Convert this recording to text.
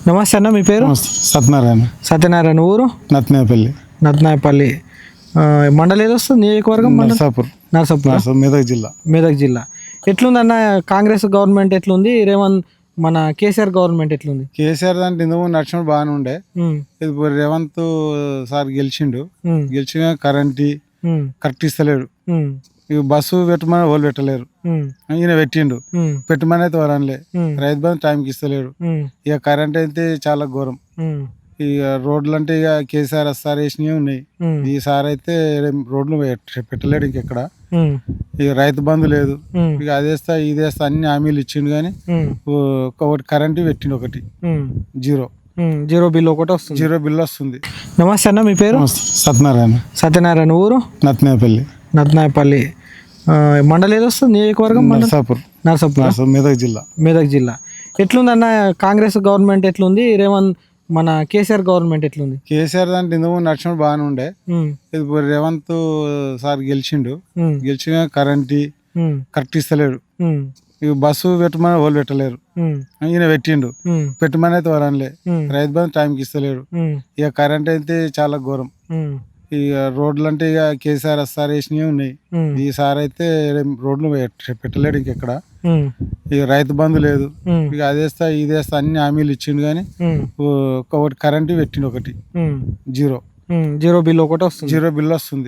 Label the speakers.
Speaker 1: నమస్తే అన్న, మీ పేరు?
Speaker 2: సత్యనారాయణ.
Speaker 1: సత్యనారాయణ. ఊరు?
Speaker 2: నత్నేపల్లి.
Speaker 1: నత్నాయపల్లి. మండలం ఏది వస్తుంది? నియోజకవర్గం?
Speaker 2: నర్సాపూర్.
Speaker 1: నర్సాపూర్,
Speaker 2: మెదక్ జిల్లా.
Speaker 1: మెదక్ జిల్లా. ఎట్లుంది అన్న కాంగ్రెస్ గవర్నమెంట్? ఎట్లుంది రేవంత్ మన కేసీఆర్ గవర్నమెంట్ ఎట్లుంది?
Speaker 2: కేసీఆర్ అంటే ఇందుకు నడిచిన బాగానే ఉండే. ఇప్పుడు రేవంత్ సార్ గెలిచిండు. గెలిచిన కరెంట్ కరెక్ట్ ఇస్తలేడు. ఇక బస్సు పెట్టమని వాళ్ళు పెట్టలేరు. ఈయన పెట్టిండు. పెట్టమని అయితే వాళ్ళు అనలే. రైతు బంధు టైంకి ఇస్తలేడు. ఇక కరెంట్ అయితే చాలా ఘోరం. ఇక రోడ్లు అంటే ఇక కేసీఆర్ సార్ వేసినవి ఉన్నాయి. ఈసారి అయితే రోడ్లు పెట్టలేడు ఇంకెక్కడ. ఇక రైతు బంధు లేదు. ఇక అదేస్తా ఇదేస్తా అన్ని హామీలు ఇచ్చిండు. కానీ ఒకటి కరెంట్ పెట్టిండు, ఒకటి
Speaker 1: జీరో బిల్ ఒకటి వస్తుంది.
Speaker 2: జీరో బిల్ వస్తుంది.
Speaker 1: నమస్తే అన్న, మీ పేరు?
Speaker 2: సత్యనారాయణ.
Speaker 1: సత్యనారాయణ. ఊరు?
Speaker 2: నత్నేపల్లి.
Speaker 1: నత్నాయపల్లి. మండలం ఏది వస్తుంది? నియోజకవర్గం?
Speaker 2: నర్సాపూర్.
Speaker 1: నర్సాపూర్,
Speaker 2: మెదక్ జిల్లా.
Speaker 1: మెదక్ జిల్లా. ఎట్లుంది అన్న కాంగ్రెస్ గవర్నమెంట్ ఎట్లుంది? రేవంత్ మన కేసీఆర్ గవర్నమెంట్ ఎట్లుంది?
Speaker 2: కేసీఆర్ అంటే ఇందుకు నడిచిన బాగానే ఉండే. ఇప్పుడు రేవంత్ సార్ గెలిచిండు. గెలిచిన కరెంట్ కరెక్ట్ ఇస్తలేడు. ఇక బస్సు పెట్టమని వాళ్ళు పెట్టలేరు. ఈయన పెట్టిండు. పెట్టమని అయితే వాళ్ళు అనలే. రైతు బంధు టైంకి ఇస్తలేడు. ఇక కరెంట్ అయితే చాలా ఘోరం. ఇక రోడ్లు అంటే ఇక కేసీఆర్ సార్ వేసినవి ఉన్నాయి. ఈసారి అయితే రోడ్లు పెట్టలేడు ఇంకెక్కడ. ఇక రైతు బంధు లేదు. ఇక అదేస్తా ఇదేస్తా అన్ని హామీలు ఇచ్చిండు. కానీ ఒకటి కరెంట్ పెట్టిండు, ఒకటి జీరో
Speaker 1: జీరో బిల్ ఒకటి వస్తుంది.
Speaker 2: జీరో బిల్ వస్తుంది.